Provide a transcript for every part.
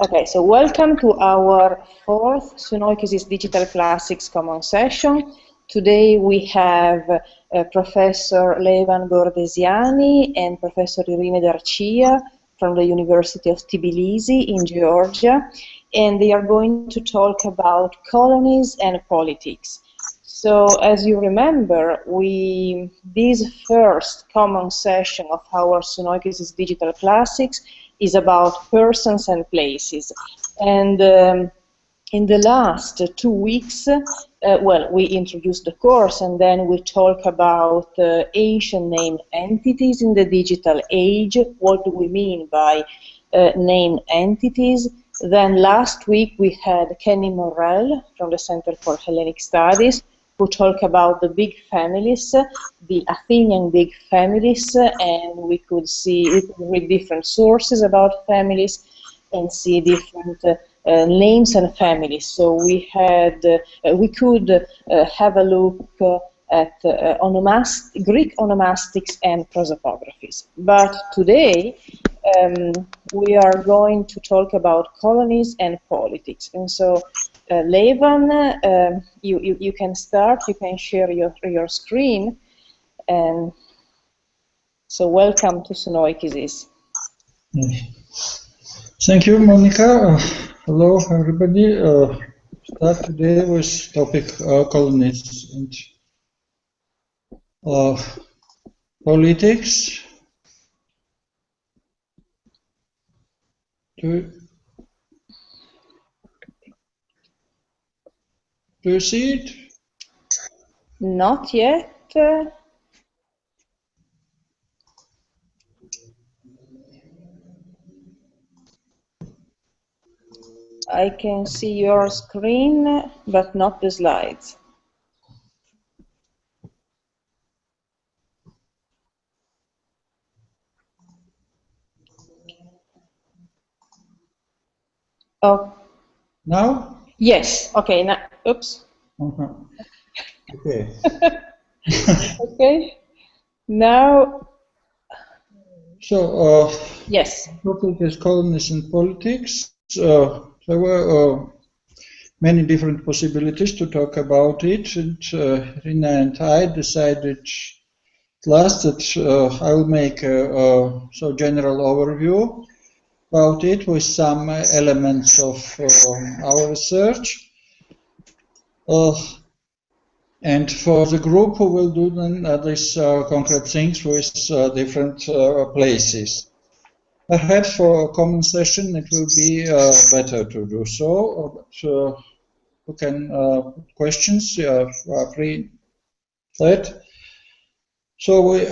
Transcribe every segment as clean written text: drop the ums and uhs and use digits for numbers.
Okay, so welcome to our fourth Sunoikisis Digital Classics Common Session. Today we have Professor Levan Gordeziani and Professor Irine Darchia from the University of Tbilisi in Georgia, and they are going to talk about colonies and politics. So, as you remember, this first common session of our Sunoikissis Digital Classics is about persons and places. And in the last 2 weeks, well, we introduced the course, and then we talk about ancient named entities in the digital age. What do we mean by named entities? Then last week we had Kenny Morrell from the Center for Hellenic Studies, who talk about the big families, the Athenian big families, and we could read different sources about families and see different names and families. So we could have a look at Greek onomastics and prosopographies. But today we are going to talk about colonies and politics. And so Levan, you can start, you can share your screen. And so welcome to Sunoikisis. Thank you, Monica. Hello, everybody. Start today with topic colonies and politics. Do you see it? Not yet. I can see your screen, but not the slides. Oh. Now? Yes. Okay. Now, oops. Okay. Okay. Now. So. Yes. Topic is colonies and politics. There were many different possibilities to talk about it, and Irine and I decided last that I will make a general overview about it with some elements of our research. And for the group, who will do then these concrete things with different places. Perhaps for a common session it will be better to do so, but you can put questions, free that. So we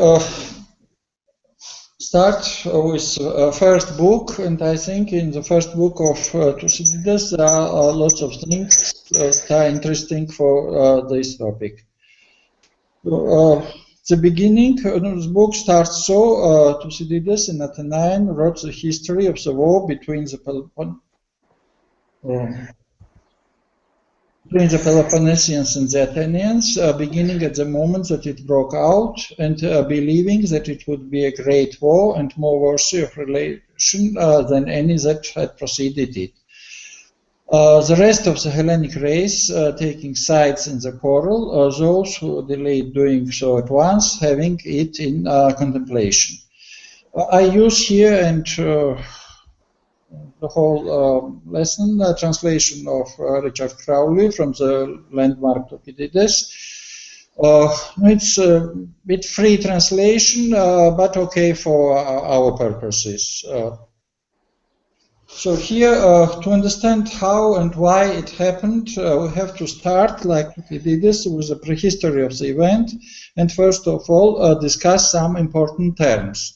start with first book, and I think in the first book of Thucydides there are lots of things that are interesting for this topic. The beginning of the book starts so, Thucydides in Athenian wrote the history of the war between the Peloponnesians and the Athenians, beginning at the moment that it broke out, and believing that it would be a great war and more worthy of relation than any that had preceded it. The rest of the Hellenic race taking sides in the quarrel, those who delayed doing so at once, having it in contemplation. I use here and the whole lesson translation of Richard Crowley from the landmark Thucydides. It's a bit free translation, but okay for our purposes. So here, to understand how and why it happened, we have to start, like Thucydides, with the prehistory of the event, and first of all, discuss some important terms.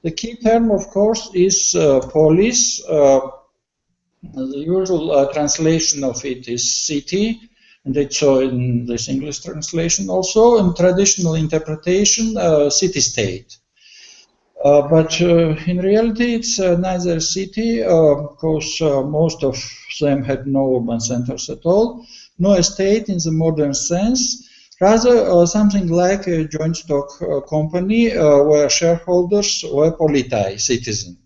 The key term, of course, is polis. The usual translation of it is city, and it's so in this English translation also. In traditional interpretation, city-state. But in reality, it's neither city, because most of them had no urban centers at all, no estate in the modern sense, rather something like a joint stock company where shareholders were politae, citizens.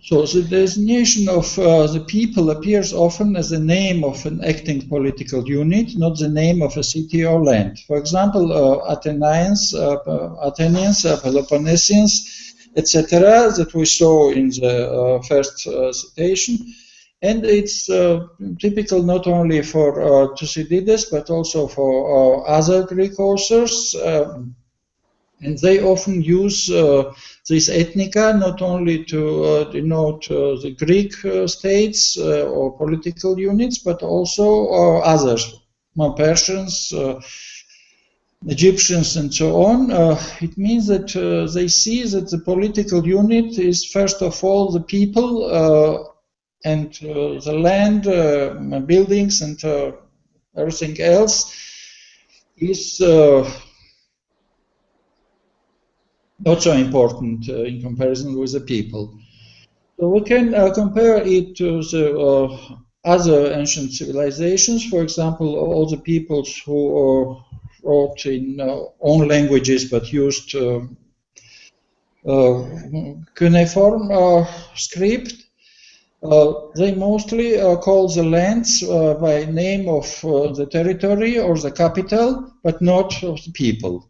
So the designation of the people appears often as the name of an acting political unit, not the name of a city or land. For example, Athenians, Peloponnesians, etc., that we saw in the first citation. And it's typical not only for Thucydides, but also for other Greek authors. And they often use this ethnica not only to denote the Greek states or political units, but also others, Persians, Egyptians, and so on. It means that they see that the political unit is first of all the people and the land, buildings, and everything else is not so important in comparison with the people. So we can compare it to the other ancient civilizations. For example, all the peoples who wrote in own languages but used cuneiform script. They mostly call the lands by name of the territory or the capital, but not of the people.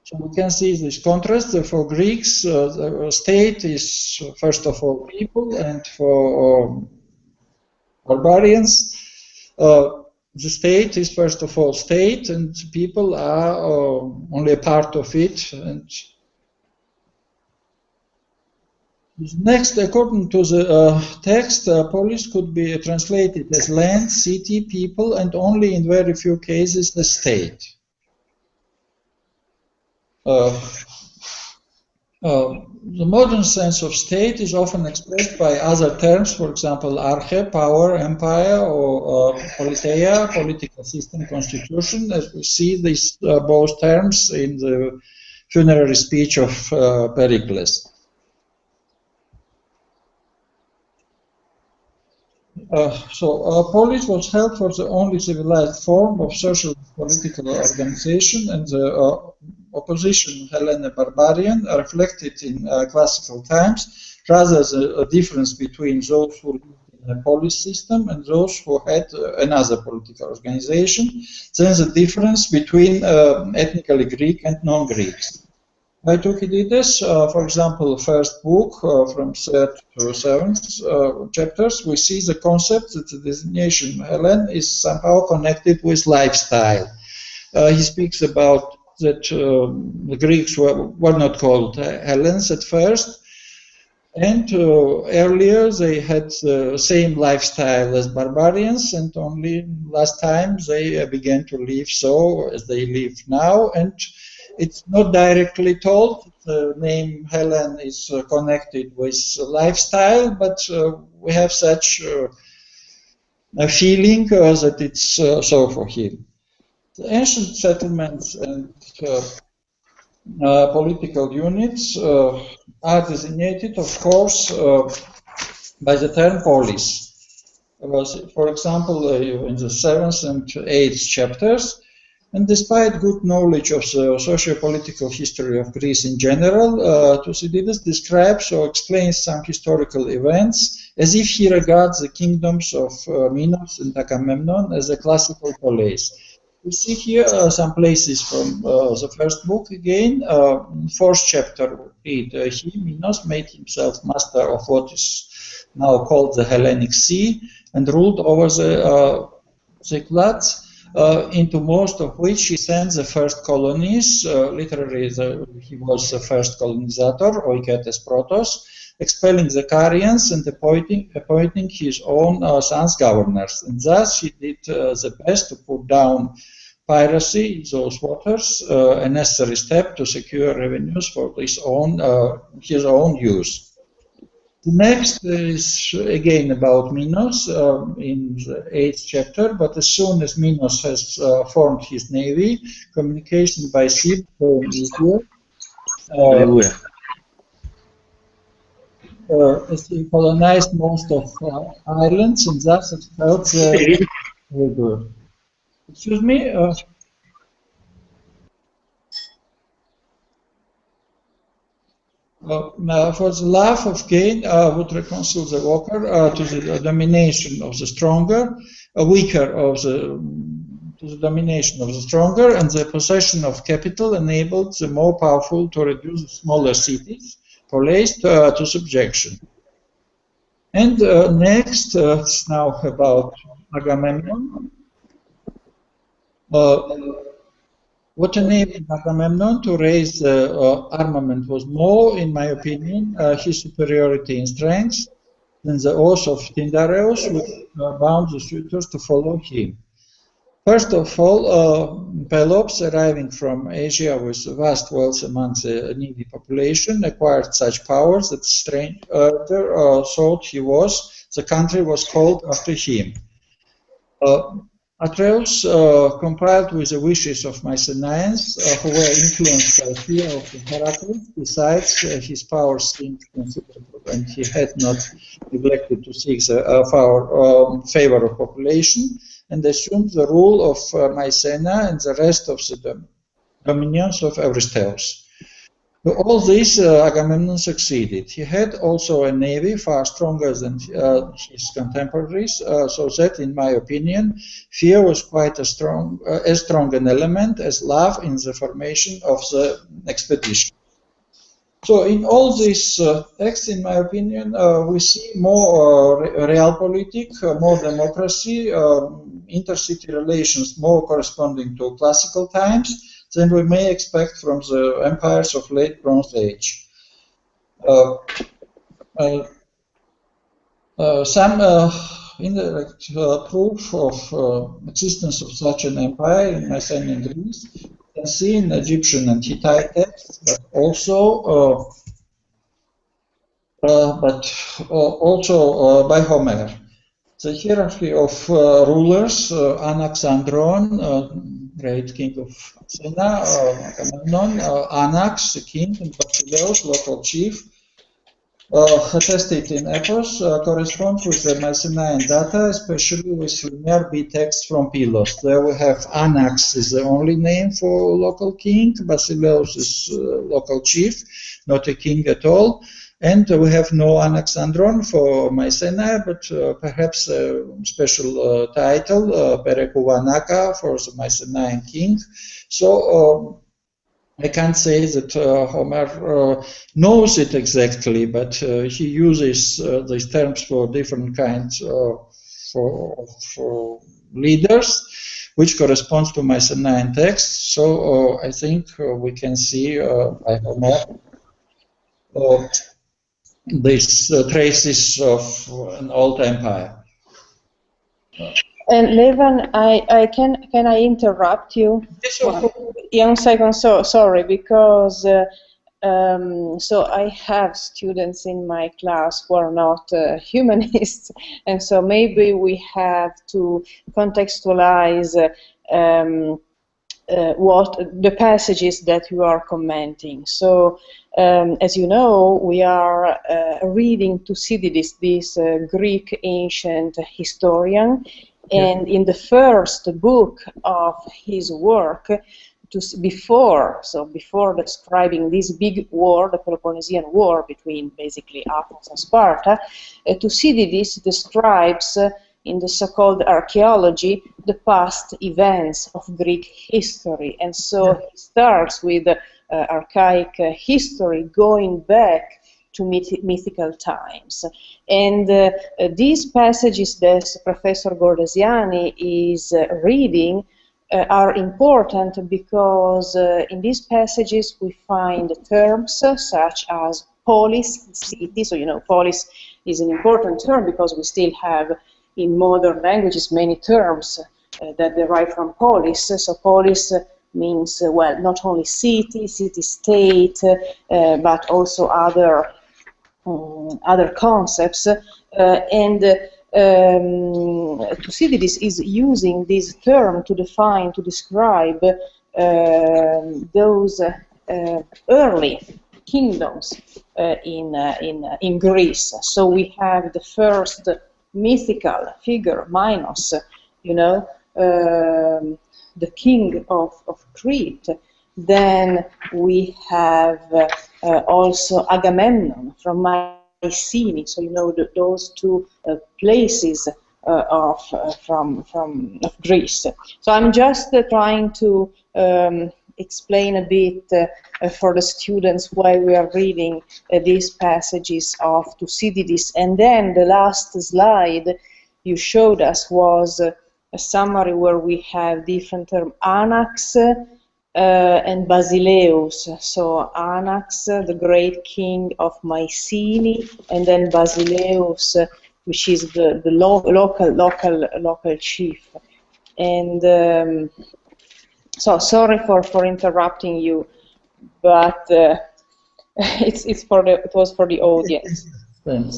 So we can see this contrast. For Greeks, the state is first of all people, and for barbarians, the state is first of all state, and people are only a part of it. And next, according to the text, polis could be translated as land, city, people, and only in very few cases the state. The modern sense of state is often expressed by other terms, for example, arche, power, empire, or politeia, political system, constitution, as we see these both terms in the funerary speech of Pericles. Polis was held for the only civilized form of social political organization, and the opposition Hellene-barbarian reflected in classical times rather the difference between those who lived in a polis system and those who had another political organization than the difference between ethnically Greek and non-Greeks. By Thucydides, for example, first book from 3rd to 7th chapters, we see the concept that the designation Hellen is somehow connected with lifestyle. He speaks about that the Greeks were not called Hellenes at first, and earlier they had the same lifestyle as barbarians, and only last time they began to live so as they live now. And it's not directly told. The name Hellen is connected with lifestyle, but we have such a feeling that it's so for him. The ancient settlements and political units are designated, of course, by the term polis. For example, in the 7th and 8th chapters, and despite good knowledge of the socio-political history of Greece in general, Thucydides describes or explains some historical events as if he regards the kingdoms of Minos and Agamemnon as a classical polis. We see here some places from the first book again. 4th chapter, he, Minos, made himself master of what is now called the Hellenic Sea and ruled over the Cyclades, into most of which he sent the first colonies. Literally, he was the first colonizator, Oiketes Protos, expelling the Carians and appointing his own sons governors. And thus he did the best to put down piracy in those waters, a necessary step to secure revenues for his own use. The next is again about Minos in the 8th chapter, but as soon as Minos has formed his navy, communication by sea became easier. As he colonized most of islands and thus expelled the Excuse me? For the love of gain would reconcile the worker to the domination of the stronger, weaker of to the domination of the stronger, and the possession of capital enabled the more powerful to reduce the smaller cities, police to subjection. And next, it's now about Agamemnon. What enabled Agamemnon to raise the armament was more, in my opinion, his superiority in strength than the oath of Tyndareus, which bound the suitors to follow him. First of all, Pelops, arriving from Asia with vast wealth among the needy population, acquired such powers that the stranger thought the country was called after him. Atreus complied with the wishes of Mycenaeans, who were influenced by fear of Heracles. Besides, his powers seemed considerable, and he had not neglected to seek the favor of population, and assumed the rule of Mycena and the rest of the dominions of Eurystheus. To all this, Agamemnon succeeded. He had also a navy far stronger than his contemporaries, so that, in my opinion, fear was quite as strong an element as love in the formation of the expedition. So in all these texts, in my opinion, we see more realpolitik, more democracy, intercity relations more corresponding to classical times than we may expect from the empires of late Bronze Age. Some indirect proof of existence of such an empire in Mycenaean Greece can see in Egyptian and Hittite texts, but also by Homer. The hierarchy of rulers, Anaxandron, great king of Athena, Agamemnon, Anax, the king, and Basileus, local chief, attested in Epos, corresponds with the Mycenaean data, especially with linear B texts from Pylos. There we have Anax is the only name for local king, Basileus is local chief, not a king at all. And we have no Anaxandron for Mycenae, but perhaps a special title, Perekuvanaka, for the Mycenaean king. So I can't say that Homer knows it exactly, but he uses these terms for different kinds for leaders, which corresponds to Mycenaean texts. So I think we can see by Homer these traces of an old empire. And Levan, can I interrupt you? Yes, sure. 1 second. So sorry, because so I have students in my class who are not humanists, and so maybe we have to contextualize what the passages that you are commenting. So, as you know, we are reading Thucydides, this Greek ancient historian, and in the first book of his work, before describing this big war, the Peloponnesian War between basically Athens and Sparta, Thucydides describes in the so-called archaeology the past events of Greek history, and so he starts with archaic history going back to mythical times. And these passages that Professor Gordeziani is reading are important because in these passages we find terms such as polis, city. So, you know, polis is an important term because we still have in modern languages many terms that derive from polis. So polis means, well, not only city, city-state, but also other concepts. Thucydides is using this term to define, to describe those early kingdoms in Greece. So we have the first mythical figure, Minos, you know, the king of Crete, Then we have also Agamemnon from Mycenae. So you know those two places of Greece. So I'm just trying to explain a bit for the students why we are reading these passages of Thucydides. And then the last slide you showed us was a summary where we have different terms, Anax and Basileus. So Anax, the great king of Mycenae, and then Basileus, which is the local chief. And so sorry for interrupting you, but it was for the audience. Thanks.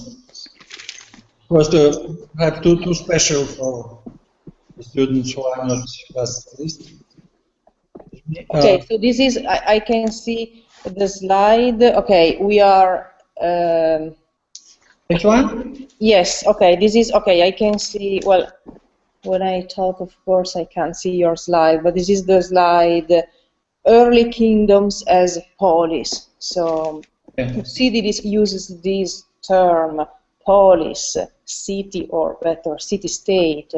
It was too special for the students who are not classicalists. Okay, so this is, I can see the slide. Okay, we are... Which one? Yes, okay, this is, okay, I can see, well, when I talk, of course, I can't see your slide, but this is the slide, Early Kingdoms as Polis. So, Thucydides uses this term, polis, city, or better, city-state,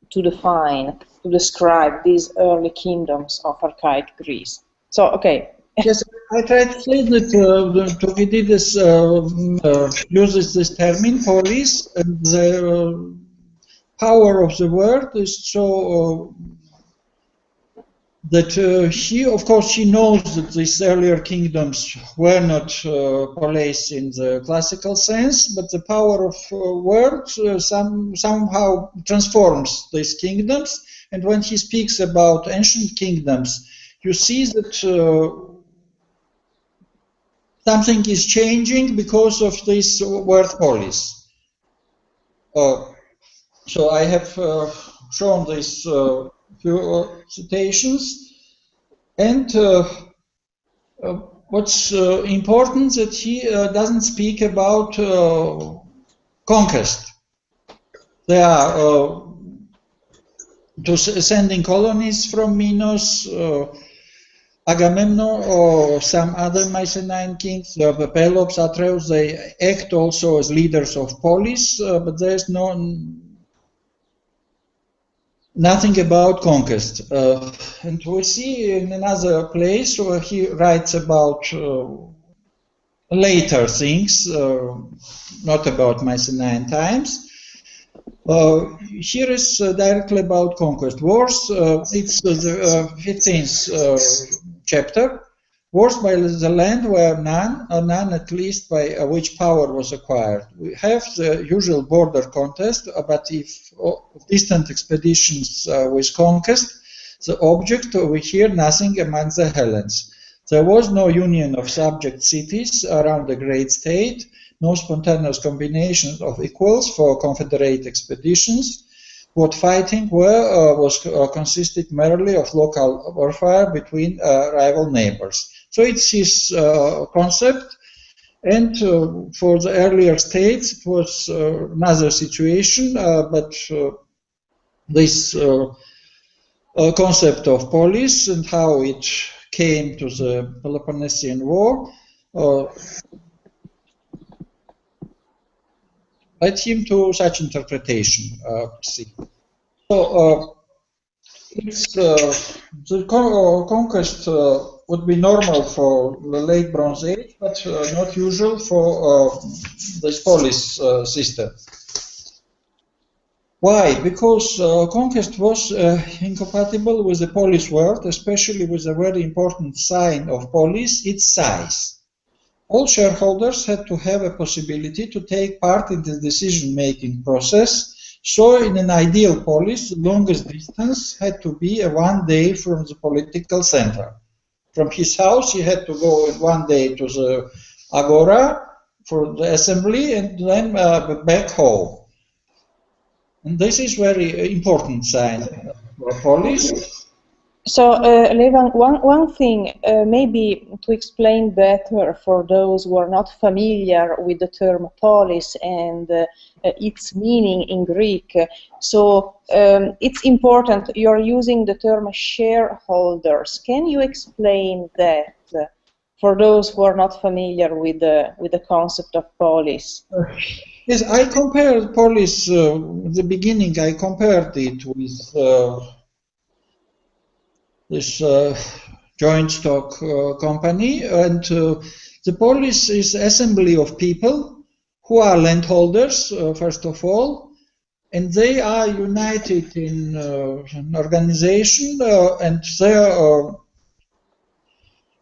to define, to describe these early kingdoms of archaic Greece. So, okay. Yes, I tried to say that Thucydides uses this term, polis, and the power of the word is so that he, of course, he knows that these earlier kingdoms were not polis in the classical sense, but the power of words somehow transforms these kingdoms. And when he speaks about ancient kingdoms, you see that something is changing because of this word polis. So I have shown these few citations, and what's important that he doesn't speak about conquest. They are sending colonies from Minos, Agamemnon or some other Mycenaean kings, Pelops, Atreus, they act also as leaders of polis, but there's nothing about conquest. And we see in another place where he writes about later things, not about Mycenaean times. Here is directly about conquest. Wars, it's the 15th chapter. Wars by the land were none, or none at least by which power was acquired. We have the usual border contest, but if distant expeditions with conquest, the object, we hear nothing among the Hellenes. There was no union of subject cities around the great state, no spontaneous combinations of equals for confederate expeditions. What fighting consisted merely of local warfare between rival neighbors. So it's his concept, and for the earlier states it was another situation, but this concept of polis and how it came to the Peloponnesian War led him to such interpretation. So the conquest would be normal for the late Bronze Age, but not usual for this polis system. Why? Because conquest was incompatible with the polis word, especially with a very important sign of polis, its size. All shareholders had to have a possibility to take part in the decision-making process. So in an ideal polis, the longest distance had to be 1 day from the political center. From his house, he had to go 1 day to the agora for the assembly and then back home. And this is very important sign for polis. So, Levan, one thing, maybe to explain better for those who are not familiar with the term polis and its meaning in Greek. So, it's important, you're using the term shareholders. Can you explain that for those who are not familiar with the concept of polis? Yes, I compared polis, at the beginning I compared it with this joint stock company, and the polis is assembly of people who are landholders, first of all, and they are united in an organization, and their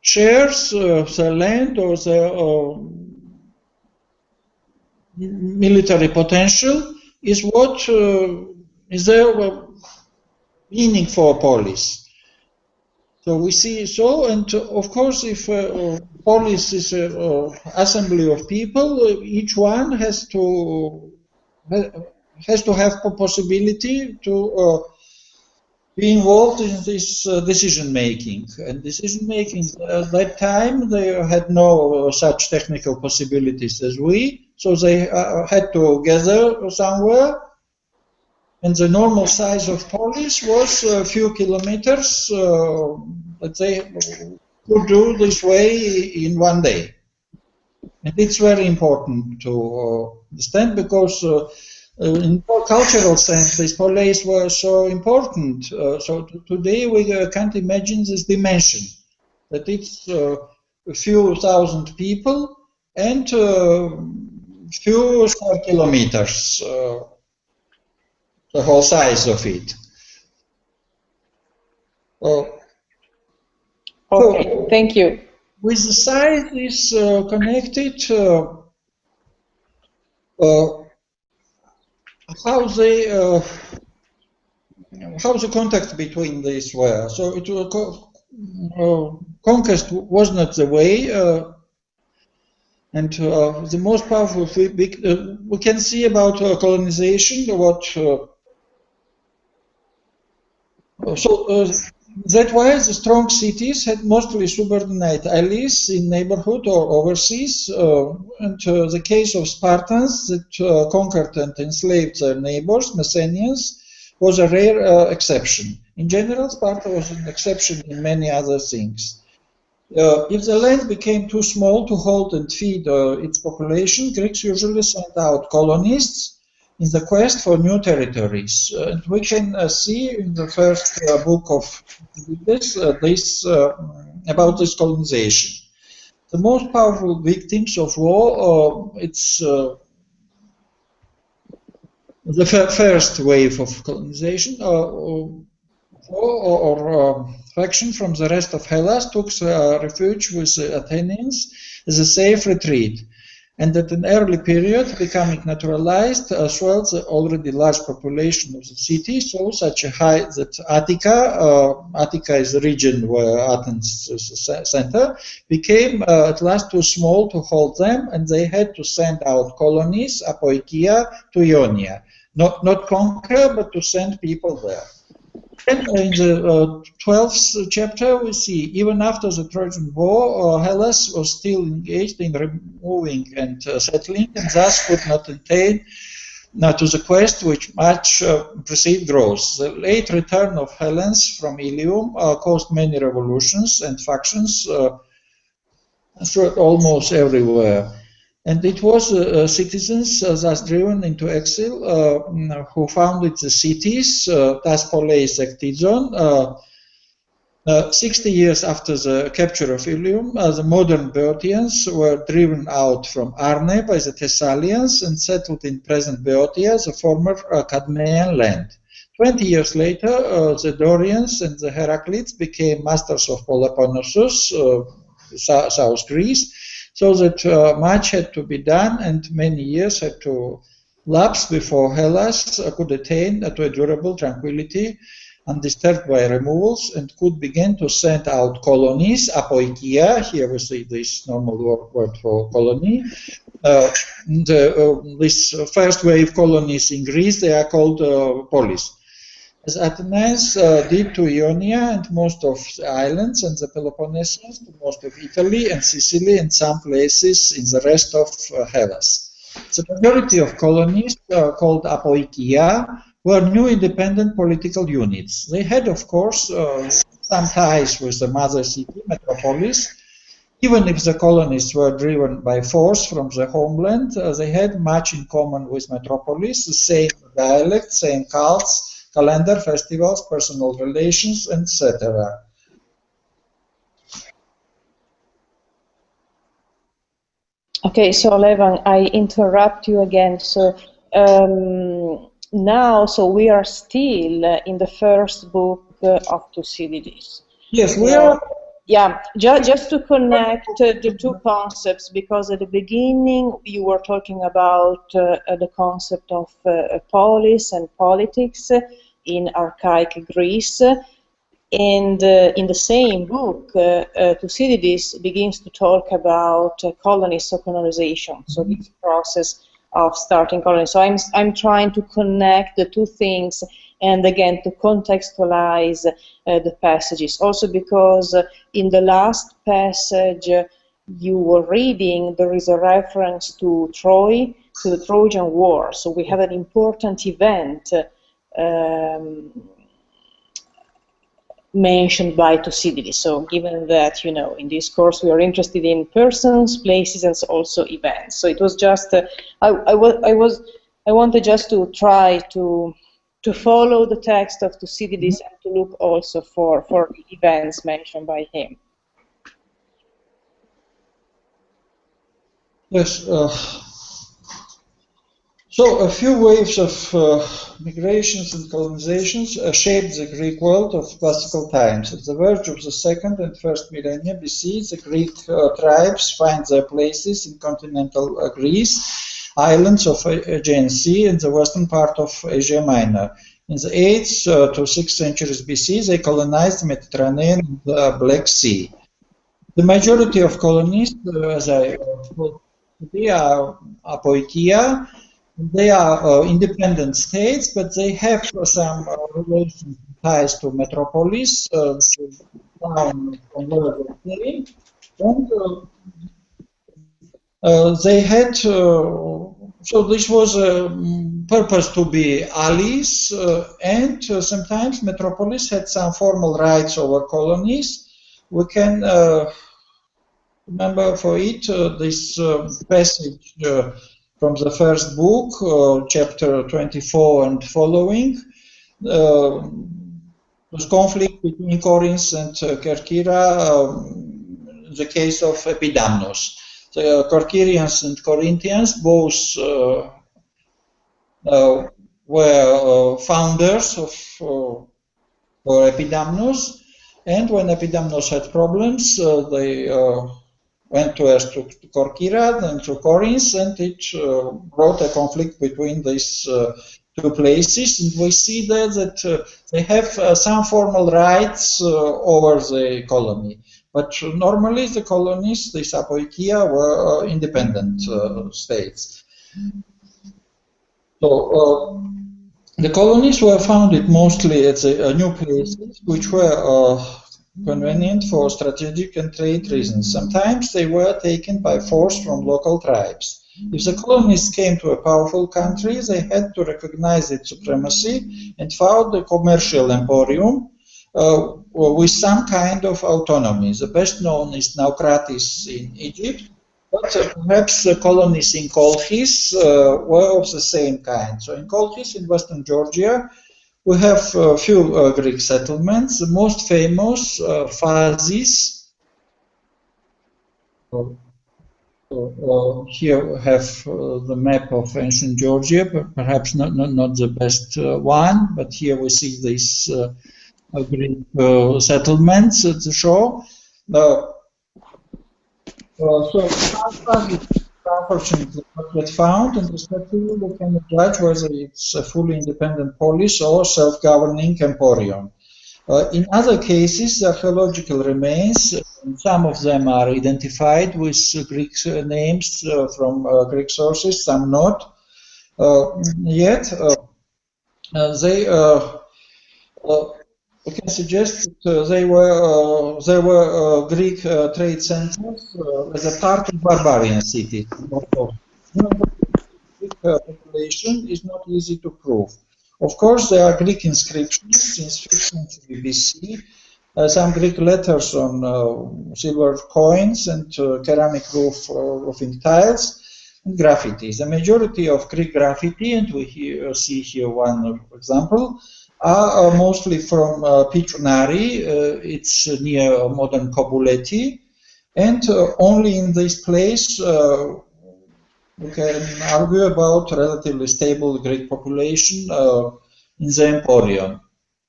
shares, their land or their military potential is what is their meaning for polis. So we see so, and of course, if polis is an assembly of people, each one has to have a possibility to be involved in this decision making. And decision making at that time they had no such technical possibilities as we, so they had to gather somewhere. And the normal size of polis was a few kilometers that they could do this way in one day. And it's very important to understand, because in cultural sense, these polis were so important. So today we can't imagine this dimension, that it's a few thousand people and few square kilometers. The whole size of it. Okay, thank you. With the size is connected how the contact between these were. So it conquest was not the way, and the most powerful we can see about colonization what. That why the strong cities had mostly subordinate allies in neighborhood or overseas, and the case of Spartans that conquered and enslaved their neighbors, Messenians, was a rare exception. In general, Sparta was an exception in many other things. If the land became too small to hold and feed its population, Greeks usually sent out colonists in the quest for new territories. And we can see in the first book of this about this colonization. The most powerful victims of war, it's the first wave of colonization, or faction from the rest of Hellas took refuge with the Athenians as a safe retreat. And at an early period, becoming naturalized, as well as the already large population of the city, so such a high that Attica is the region where Athens is the center, became at last too small to hold them, and they had to send out colonies, Apoikia, to Ionia. Not conquer, but to send people there. And in the 12th chapter, we see, even after the Trojan War, Hellas was still engaged in removing and settling, and thus could not attain to the quest which much preceded growth. The late return of Hellenes from Ilium caused many revolutions and factions almost everywhere. And it was citizens thus driven into exile who founded the cities, Taspoleis Ektizon. 60 years after the capture of Ilium, the modern Boeotians were driven out from Arne by the Thessalians and settled in present Boeotia, the former Cadmean land. 20 years later, the Dorians and the Heraclids became masters of Peloponnesus, South Greece, so that much had to be done and many years had to lapse before Hellas could attain to a durable tranquility undisturbed by removals, and could begin to send out colonies, apoikia, here we see this normal word for colony. This first wave colonies in Greece, they are called polis. as Athens did to Ionia and most of the islands and the Peloponnese, to most of Italy and Sicily and some places in the rest of Hellas. The majority of colonies, called apoikia, were new independent political units. They had, of course, some ties with the mother city, metropolis. Even if the colonies were driven by force from the homeland, they had much in common with metropolis, the same dialect, same cults, calendar, festivals, personal relations, etc. Okay, so Levan, I interrupt you again. So now, so we are still in the first book of Thucydides. Yes, we are. Yeah, just to connect the two concepts, because at the beginning you were talking about the concept of polis and politics in archaic Greece, and in the same book, Thucydides begins to talk about colonies, so colonization, so this process of starting colonies. So I'm trying to connect the two things, and again to contextualize the passages. Also because in the last passage you were reading, there is a reference to Troy, to the Trojan War. So we have an important event mentioned by Thucydides. So given that, you know, in this course we are interested in persons, places, and also events. So it was just, I wanted just to try to follow the text of Thucydides and to look also for the events mentioned by him. Yes. So a few waves of migrations and colonizations shaped the Greek world of classical times. At the verge of the second and first millennia BC, the Greek tribes find their places in continental Greece, islands of Aegean Sea, and the western part of Asia Minor. In the 8th to 6th centuries BC, they colonized the Mediterranean and the Black Sea. The majority of colonies, as I told, they are apoikia. They are independent states, but they have some relations, ties to metropolis, down from where they came, and they had. So this was a purpose to be allies, and sometimes metropolis had some formal rights over colonies. We can remember for it this passage from the first book, chapter 24 and following, was conflict between Corinth and Kerkyra, the case of Epidamnos. The Corcyrians and Corinthians both were founders of Epidamnos, and when Epidamnos had problems, they went first to Corcyra, then to Corinth, and it brought a conflict between these two places. And we see there that they have some formal rights over the colony. But normally the colonies, the apoikia, were independent states. So the colonies were founded mostly at the new places, which were convenient for strategic and trade reasons. Sometimes they were taken by force from local tribes. If the colonists came to a powerful country, they had to recognize its supremacy and found a commercial emporium with some kind of autonomy. The best known is Naucratis in Egypt, but perhaps the colonies in Colchis were of the same kind. So in Colchis, in western Georgia, we have a few Greek settlements. The most famous, Phasis. Here we have the map of ancient Georgia, but perhaps not the best one, but here we see these Greek settlements at the shore. So unfortunately not yet found, and respectively we can judge whether it's a fully independent polis or self-governing emporium. In other cases, the archaeological remains, some of them are identified with Greek names from Greek sources, some not yet. They we can suggest that there were Greek trade centers as a part of barbarian cities. Greek population is not easy to prove. Of course, there are Greek inscriptions since 5th century BC, some Greek letters on silver coins and ceramic roofing tiles, and graffitis. The majority of Greek graffiti, and we see here one example, are mostly from Pitrunari. It's near modern Kobuleti, and only in this place we can argue about relatively stable Greek population in the Emporium.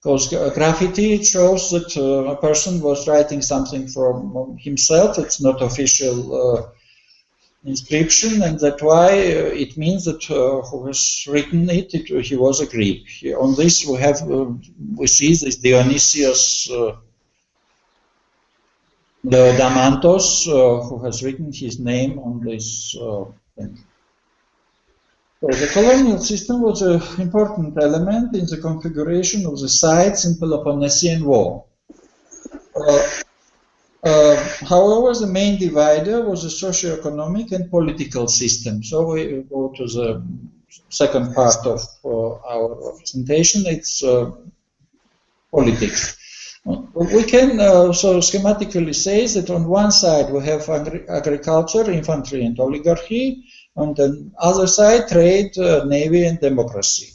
Because graffiti shows that a person was writing something from himself. It's not official inscription, and that's why it means that who has written it, he was a Greek. On this we see this Dionysius Damantos, who has written his name on this thing. So the colonial system was an important element in the configuration of the sites in Peloponnesian War. However, the main divider was the socio-economic and political system. So we go to the second part of our presentation. It's politics. We can so schematically say that on one side we have agriculture, infantry, and oligarchy. On the other side, trade, navy, and democracy.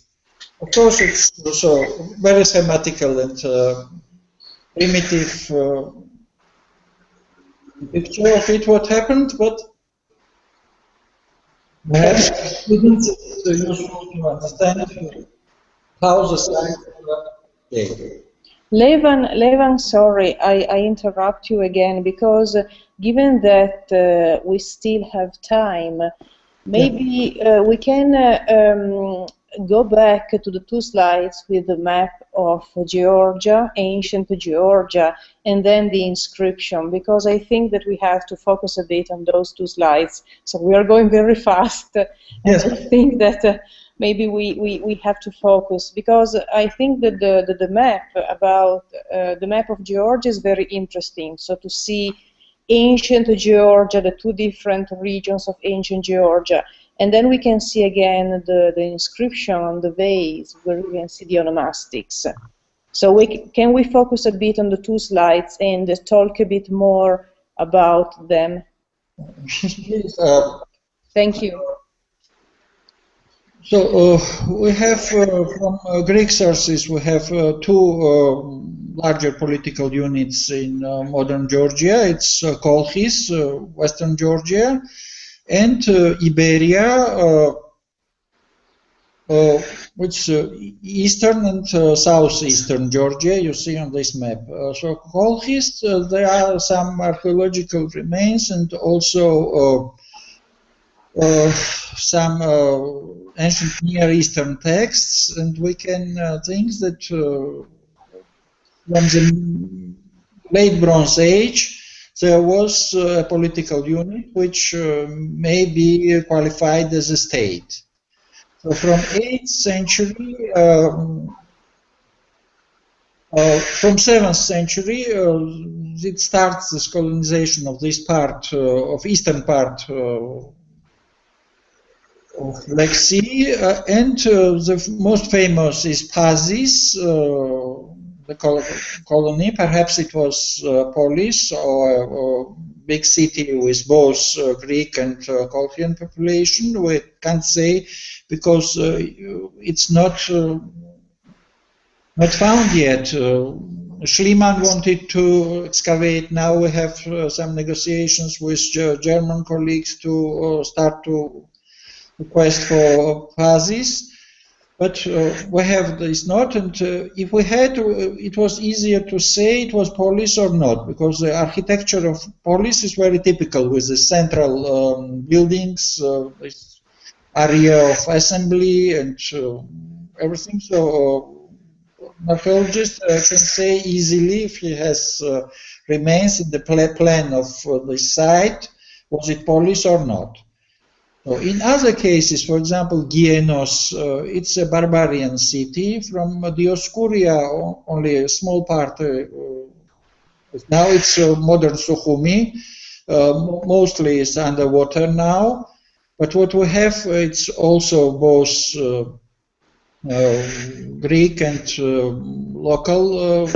Of course, it's also very schematical and primitive picture of it, what happened, but perhaps it's useful to understand how the site works. Levan, sorry, I interrupt you again, because given that we still have time, maybe we can go back to the two slides with the map of Georgia, ancient Georgia, and then the inscription, because I think that we have to focus a bit on those two slides. So we are going very fast. Yes. And I think that maybe we have to focus, because I think that the map about the map of Georgia is very interesting. So to see ancient Georgia, the two different regions of ancient Georgia, and then we can see again the inscription on the vase where we can see the onomastics. So can we focus a bit on the two slides and talk a bit more about them? Thank you. So we have from Greek sources, we have two larger political units in modern Georgia. It's Colonies, Western Georgia, and Iberia, which eastern and southeastern Georgia, you see on this map. So Colonies, there are some archaeological remains and also some ancient Near Eastern texts, and we can think that from the late Bronze Age there was a political unit which may be qualified as a state. So from 8th century, from 7th century, it starts this colonization of this part, of eastern part of Black Sea, and the most famous is Pazis, the colony. Perhaps it was Polis, or big city with both Greek and Colchian population. We can't say, because it's not found yet. Schliemann wanted to excavate. Now we have some negotiations with German colleagues to start to request for Pazis. But we have this not, and if we had, it was easier to say it was Polis or not, because the architecture of Polis is very typical, with the central buildings, this area of assembly and everything. So an archaeologist can say easily, if he has remains in the plan of the site, was it Polis or not. So in other cases, for example, Gienos, it's a barbarian city. From Dioscuria, only a small part. Now it's modern Sukhumi. Mostly it's underwater now. But what we have, it's also both Greek and local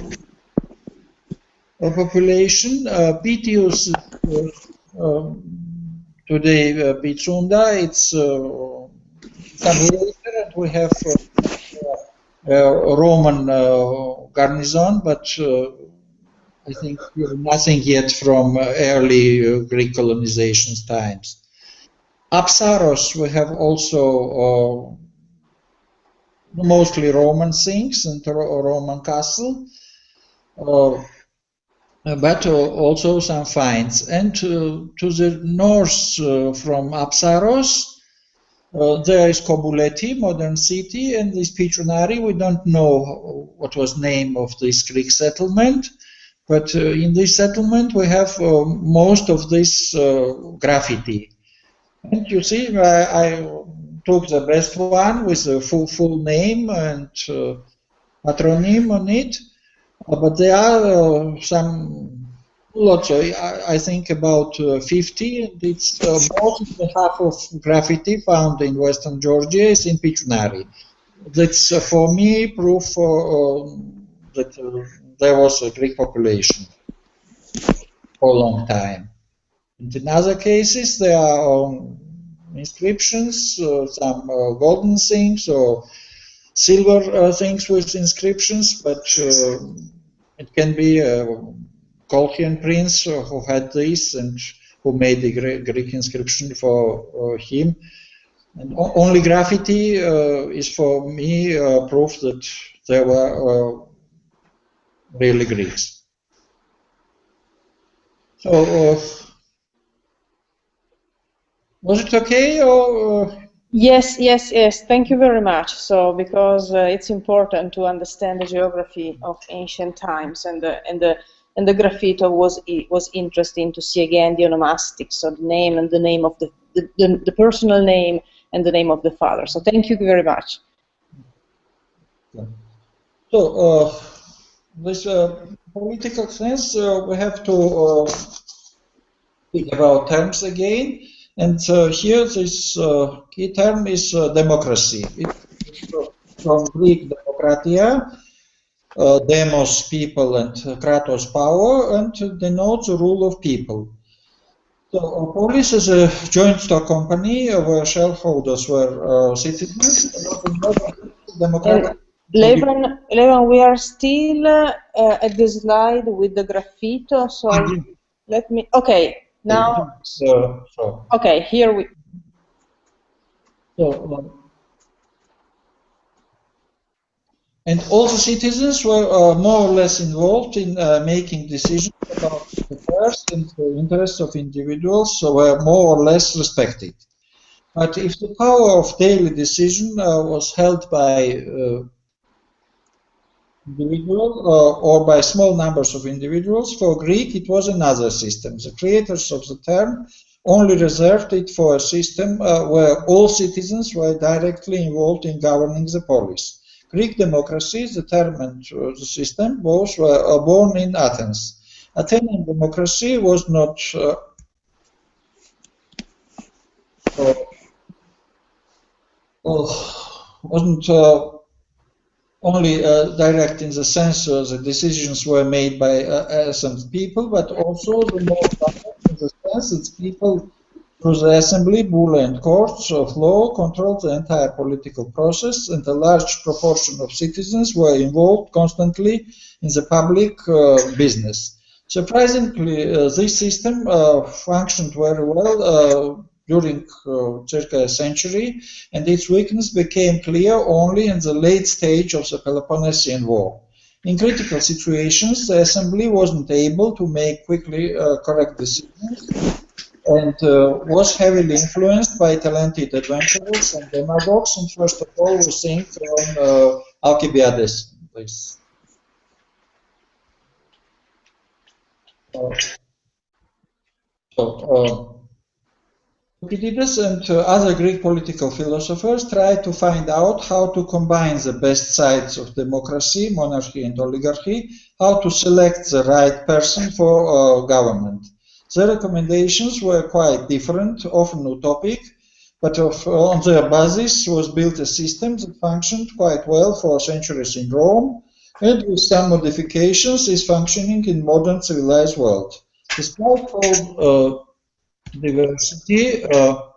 population. Pitius today Pitsunda, it's some later, and we have Roman garrison, but I think nothing yet from early Greek colonization times. Apsaros, we have also mostly Roman things and Roman castle, but also some finds. And to the north from Apsaros, there is Kobuleti, modern city, and this Pichunari. We don't know what was name of this Greek settlement, but in this settlement we have most of this graffiti. And you see, I took the best one with the full name and patronym on it, but there are lots. I think about 50, and it's more than half of graffiti found in Western Georgia is in Pichunari. That's for me proof that there was a Greek population for a long time. And in other cases, there are inscriptions, some golden things or silver things with inscriptions, but it can be a Colchian prince who had this and who made the Greek inscription for him. And only graffiti is for me proof that there were really Greeks. So, was it okay? Or, Yes, yes, yes. Thank you very much. So, because it's important to understand the geography of ancient times, and the graffito was interesting to see again the onomastics, so the name and the name of the personal name and the name of the father. So, thank you very much. So, this political sense, we have to think about terms again. And here this key term is democracy. It's from Greek demokratia, demos, people, and kratos, power, and denotes the rule of people. So Polis is a joint stock company where shareholders were citizens. Levan, we are still at the slide with the graffito, so let me, okay. Now, okay, here we. And all the citizens were more or less involved in making decisions about the affairs, and the interests of individuals were more or less respected. But if the power of daily decision was held by individual or by small numbers of individuals, for Greek it was another system. The creators of the term only reserved it for a system where all citizens were directly involved in governing the polis. Greek democracy, the term and the system, both were born in Athens. Athenian democracy was not wasn't only direct in the sense the decisions were made by some people, but also the more direct in the sense that people through the assembly, bull and courts of law controlled the entire political process, and a large proportion of citizens were involved constantly in the public business. Surprisingly, this system functioned very well during circa a century, and its weakness became clear only in the late stage of the Peloponnesian War. In critical situations, the assembly wasn't able to make quickly correct decisions, and was heavily influenced by talented adventurers and demagogues, and first of all we think from Alcibiades, please. Thucydides and other Greek political philosophers tried to find out how to combine the best sides of democracy, monarchy and oligarchy, how to select the right person for government. Their recommendations were quite different, often utopic, but on their basis was built a system that functioned quite well for centuries in Rome, and with some modifications is functioning in modern civilized world. Despite all diversity of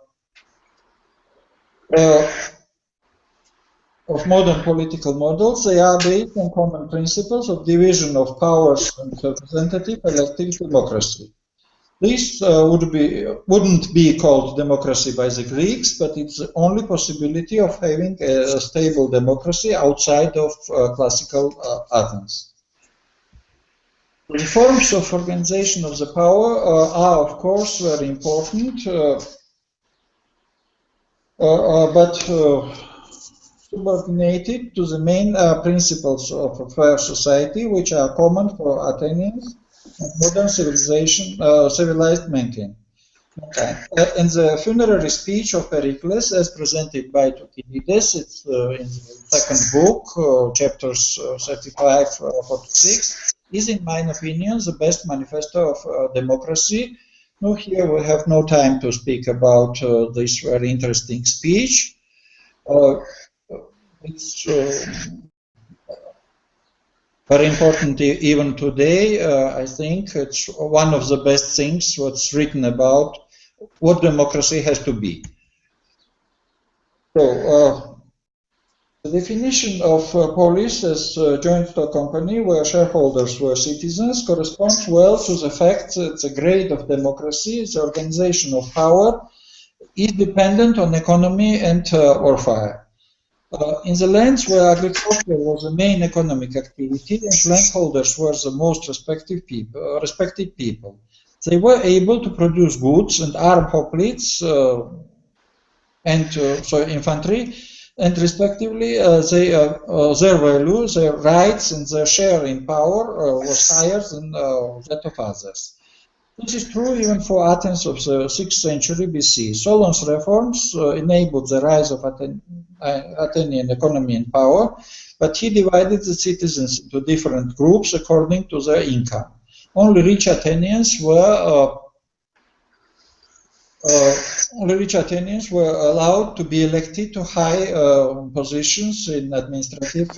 modern political models, they are based on common principles of division of powers and representative elective democracy. This wouldn't be called democracy by the Greeks, but it's the only possibility of having a stable democracy outside of classical Athens. The forms of organization of the power are, of course, very important, but subordinated to the main principles of a fair society, which are common for Athenians and modern civilized mankind. In the funerary speech of Pericles, as presented by Thucydides, it's in the second book, chapters 35-46, is, in my opinion, the best manifesto of democracy. Now, here we have no time to speak about this very interesting speech. It's very important even today. I think it's one of the best things what's written about what democracy has to be. So, the definition of polis as a joint stock company where shareholders were citizens corresponds well to the fact that the grade of democracy, the organization of power, is dependent on economy and warfare. In the lands where agriculture was the main economic activity and landholders were the most respected people, they were able to produce goods and arm hoplites and infantry, and respectively their value, their rights and their share in power was higher than that of others. This is true even for Athens of the 6th century BC. Solon's reforms enabled the rise of Athenian economy and power, but he divided the citizens into different groups according to their income. Only rich Athenians were allowed to be elected to high positions in administrative.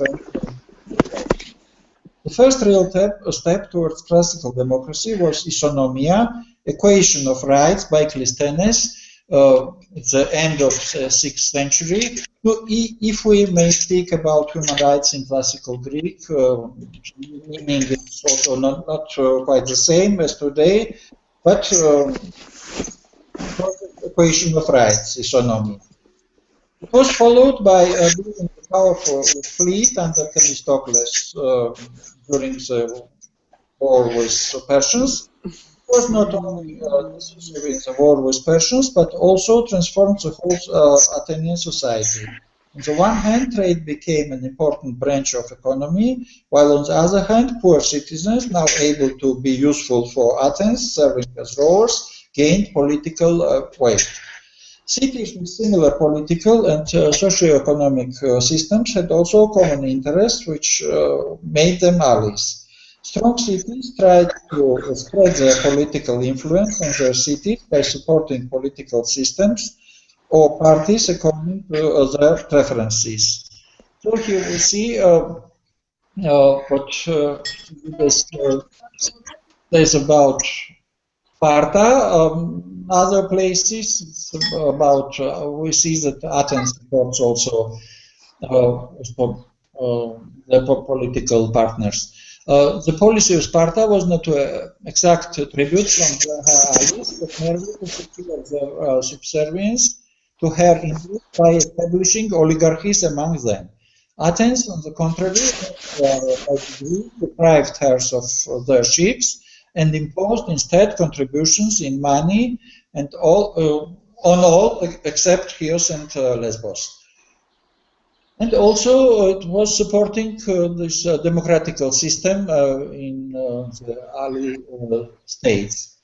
The first real step towards classical democracy was isonomia, equation of rights by Clisthenes at the end of the 6th century. If we may speak about human rights in classical Greek, meaning it's also not quite the same as today, but equation of rights, isonomia. It was followed by building a powerful fleet under Themistocles during the war with Persians. It was not only necessary in the war with Persians, but also transformed the whole Athenian society. On the one hand, trade became an important branch of economy, while on the other hand, poor citizens, now able to be useful for Athens, serving as rowers, gained political weight. Cities with similar political and socio-economic systems had also common interests which made them allies. Strong cities tried to spread their political influence on their cities by supporting political systems or parties according to their preferences. So here we see what says about Sparta. Other places, it's about we see that Athens supports also the political partners. The policy of Sparta was not to exact tribute from her allies, but merely to secure their subservience to her interest by establishing oligarchies among them. Athens, on the contrary, deprived hers of their ships and imposed instead contributions in money and on all except Chios and Lesbos. And also it was supporting this democratical system in the ally states.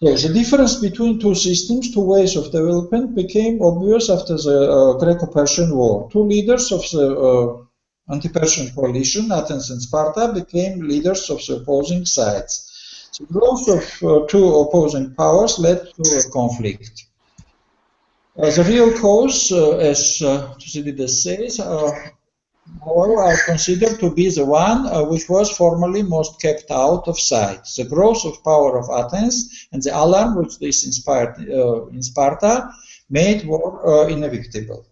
So the difference between two systems, two ways of development, became obvious after the Greco-Persian War. Two leaders of the anti-Persian coalition, Athens and Sparta, became leaders of the opposing sides. The growth of two opposing powers led to a conflict. The real cause, as Thucydides says, however, are considered to be the one which was formerly most kept out of sight. The growth of power of Athens and the alarm which this inspired in Sparta made war inevitable.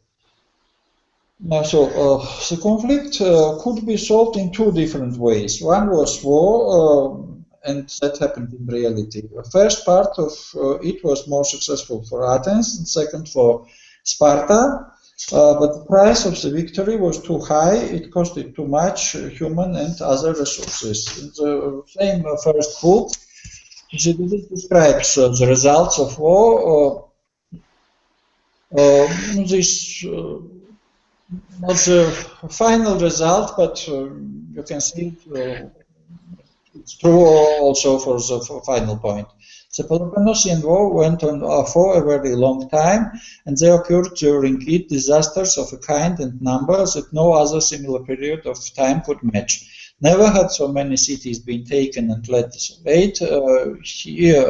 The conflict could be solved in two different ways. One was war, and that happened in reality. The first part of it was more successful for Athens, and second for Sparta. But the price of the victory was too high. It costed too much human and other resources. In the same first book, it describes the results of war. This not the final result, but you can see it's true also for the final point. The Peloponnesian War went on for a very long time, and there occurred during it disasters of a kind and number that no other similar period of time could match. Never had so many cities been taken and led late here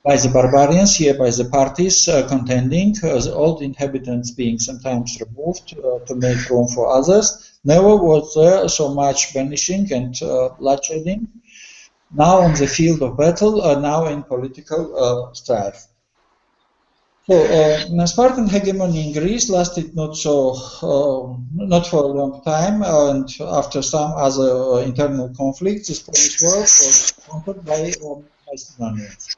by the barbarians, here by the parties contending, the old inhabitants being sometimes removed to make room for others. Never was there so much vanishing and bloodshedding. Now on the field of battle, now in political strife. So Spartan hegemony in Greece lasted not for a long time, and after some other internal conflicts, this Polish world was conquered by Macedonians.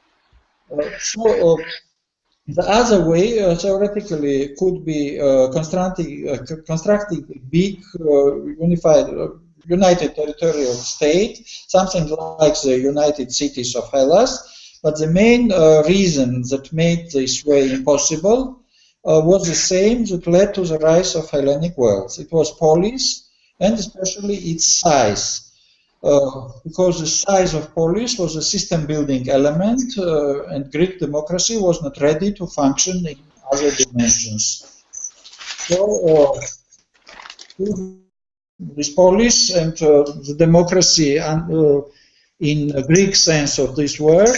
The other way, theoretically, could be constructing a big, united territorial state, something like the United Cities of Hellas. But the main reason that made this way impossible was the same that led to the rise of Hellenic worlds. It was polis, and especially its size. Because the size of polis was a system-building element, and Greek democracy was not ready to function in other dimensions. So, this polis and the democracy in a Greek sense of this word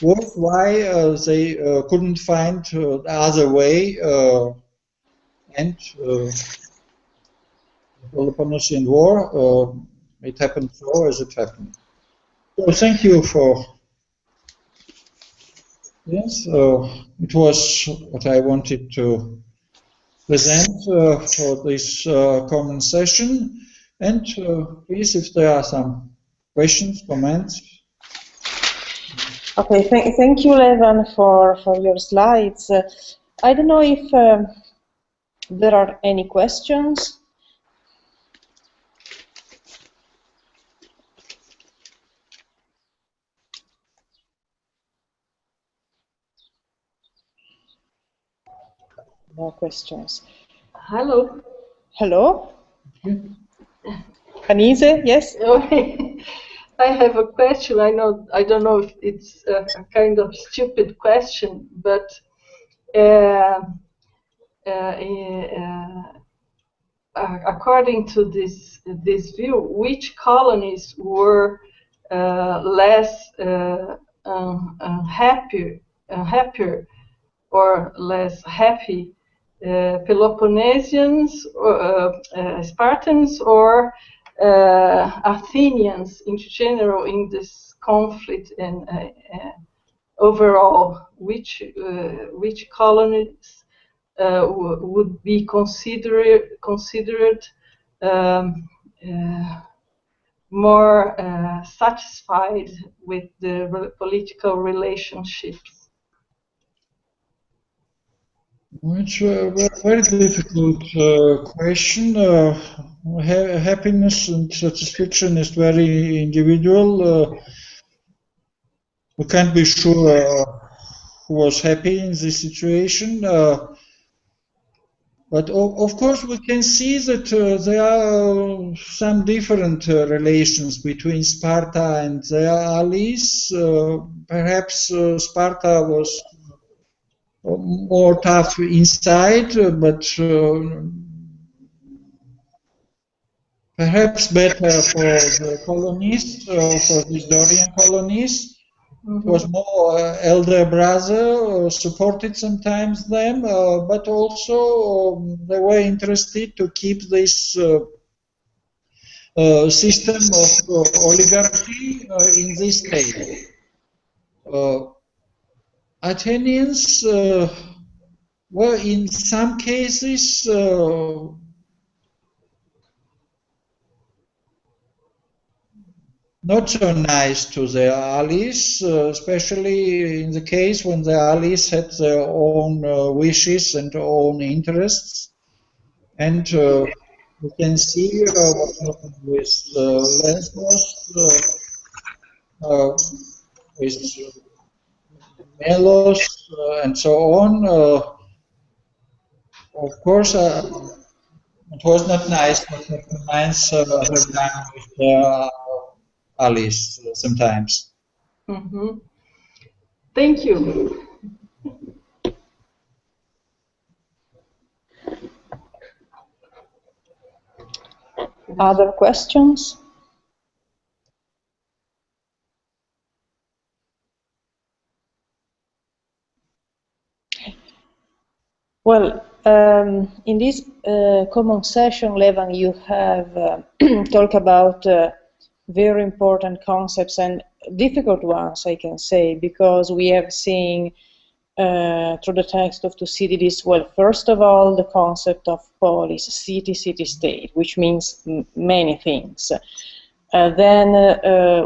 was why they couldn't find the other way, and the Peloponnesian War, it happened so as it happened. So thank you for this. It was what I wanted to present for this common session. And please, if there are some questions, comments. Okay, thank you, Levan, for your slides. I don't know if there are any questions. No questions. Hello. Hello. Anise, yes. I have a question. I don't know if it's a kind of stupid question, but according to this view, which colonies were less happier or less happy? Peloponnesians, or Spartans, or Athenians in general in this conflict, and overall, which colonies would be considered more satisfied with the political relationships? It's a very difficult question. Happiness and satisfaction is very individual. We can't be sure who was happy in this situation. But of course, we can see that there are some different relations between Sparta and their allies. Perhaps Sparta was more tough inside, but perhaps better for the colonies, for these Dorian colonies. It was more elder brother, supported sometimes them, but also they were interested to keep this system of oligarchy in this state. Athenians were in some cases not so nice to their allies, especially in the case when the allies had their own wishes and own interests. And we can see what happened with Lesbos, with Melos, and so on. Of course, it was not nice what the Romans have done with their allies sometimes. Thank you. Other questions? Well, in this common session, Levan, you have talked about very important concepts and difficult ones, I can say, because we have seen through the text of Thucydides, well, first of all, the concept of polis, city, city-state, which means many things. Then,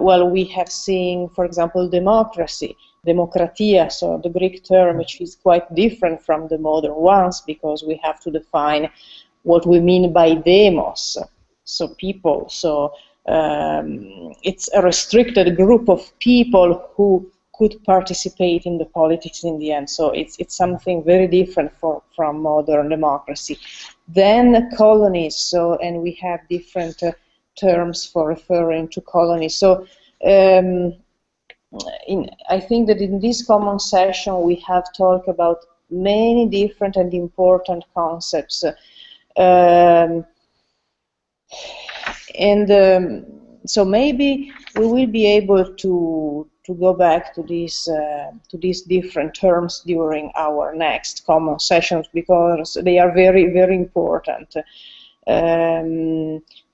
well, we have seen, for example, democracy, demokratia, so the Greek term, which is quite different from the modern ones, because we have to define what we mean by demos, so people. So it's a restricted group of people who could participate in the politics in the end. So it's something very different from modern democracy. Then colonies, so, and we have different terms for referring to colonies. So I think that in this common session we have talked about many different and important concepts. So maybe we will be able to go back to these different terms during our next common sessions, because they are very, very important.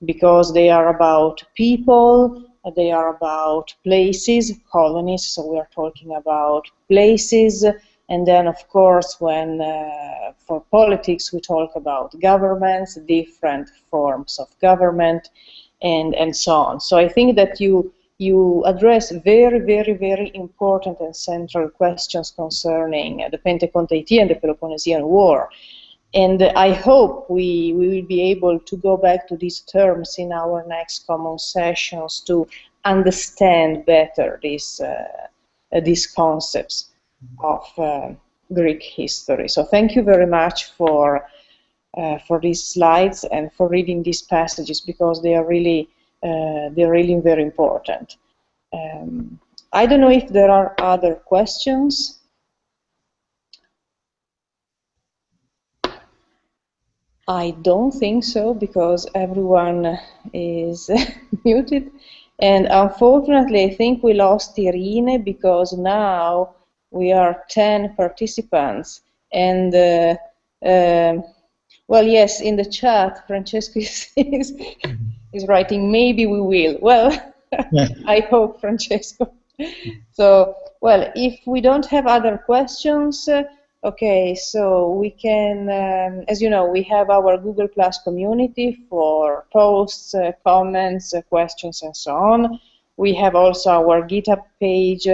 Because they are about people, they are about places, colonies, so we are talking about places, and then of course when for politics we talk about governments, different forms of government, and so on. So I think that you address very, very, very important and central questions concerning the Pentecontaetia and the Peloponnesian War. And I hope we will be able to go back to these terms in our next common sessions to understand better these concepts of Greek history. So thank you very much for these slides and for reading these passages, because they are really very important. I don't know if there are other questions. I don't think so, because everyone is muted. And unfortunately, I think we lost Irine, because now we are 10 participants. And, well, yes, in the chat, Francesco is writing, maybe we will. Well, I hope, Francesco. So, well, if we don't have other questions, okay, so we can, as you know, we have our Google Plus community for posts, comments, questions, and so on. We have also our GitHub page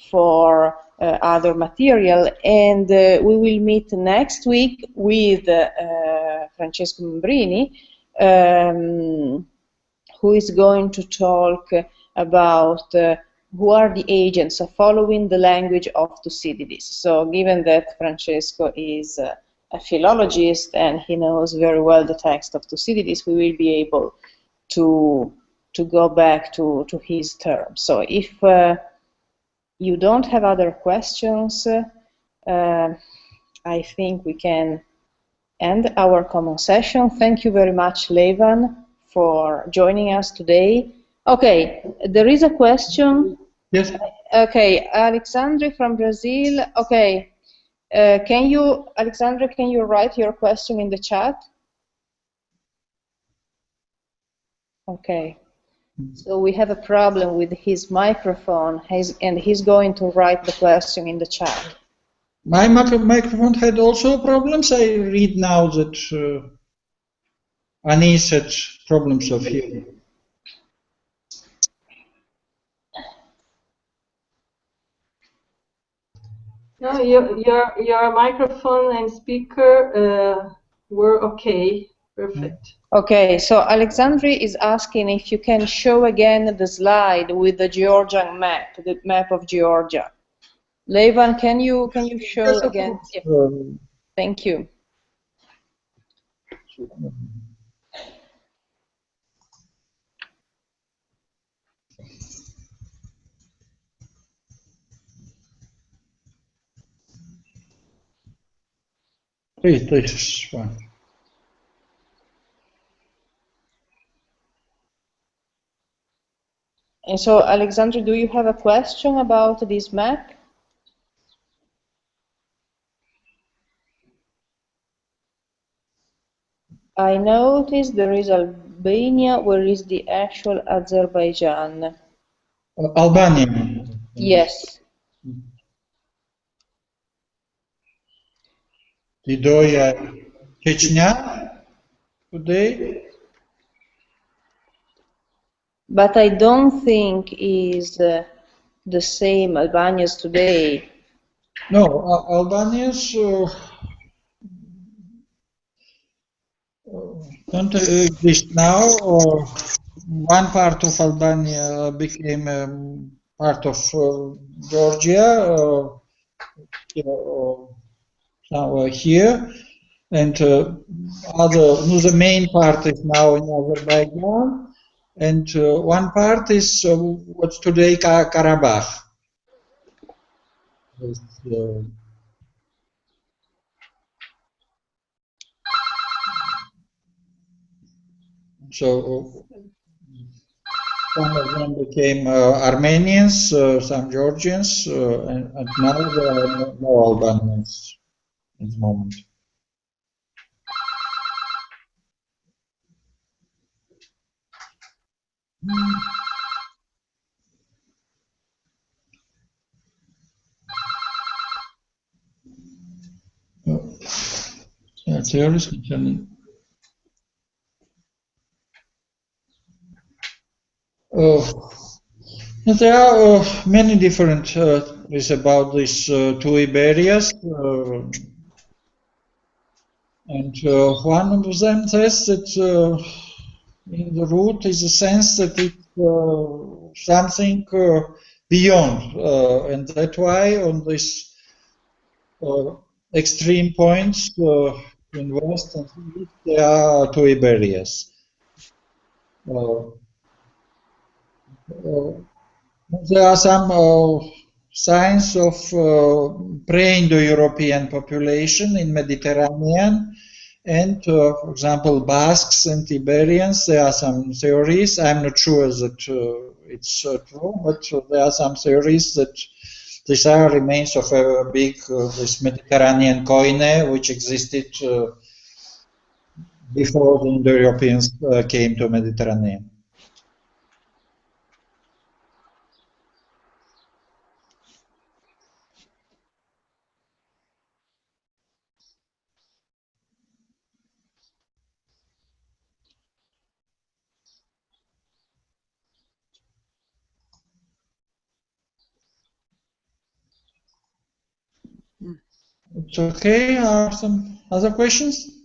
for other material, and we will meet next week with Francesco Membrini, who is going to talk about who are the agents of following the language of Thucydides. So given that Francesco is a philologist and he knows very well the text of Thucydides, we will be able to go back to his terms. So if you don't have other questions, I think we can end our common session. Thank you very much, Levan, for joining us today. Okay, there is a question. Yes. Okay, Alexandre from Brazil. Okay, Alexandre, can you write your question in the chat? Okay, so we have a problem with his microphone, and he's going to write the question in the chat. My microphone had also problems. I read now that Anis had problems of hearing. No, your microphone and speaker were okay, perfect. Okay, so Alexandre is asking if you can show again the slide with the Georgian map, the map of Georgia. Levan, can you show again? Yeah. Thank you. This one. And so, Alexandre, do you have a question about this map? I noticed there is Albania. Where is the actual Azerbaijan? Albania. Yes. Didoya, Chechnya today. But I don't think is the same Albanians today. No, Albanians don't exist now. One part of Albania became part of Georgia, somewhere here, and the main part is now in Azerbaijan, and one part is what's today Karabakh. So some of them became Armenians, some Georgians, and now there are no Albanians at the moment. Theories concerning there are many different theories about these two Iberias, and one of them says that in the root is a sense that it's something beyond, and that's why on this extreme points in west and east there are two Iberias. There are some signs of pre-Indo-European population in Mediterranean, and for example Basques and Iberians. There are some theories. I'm not sure that it's true, but there are some theories that these are remains of a big this Mediterranean koine which existed before the Indo-Europeans came to Mediterranean. It's okay. Are some other questions?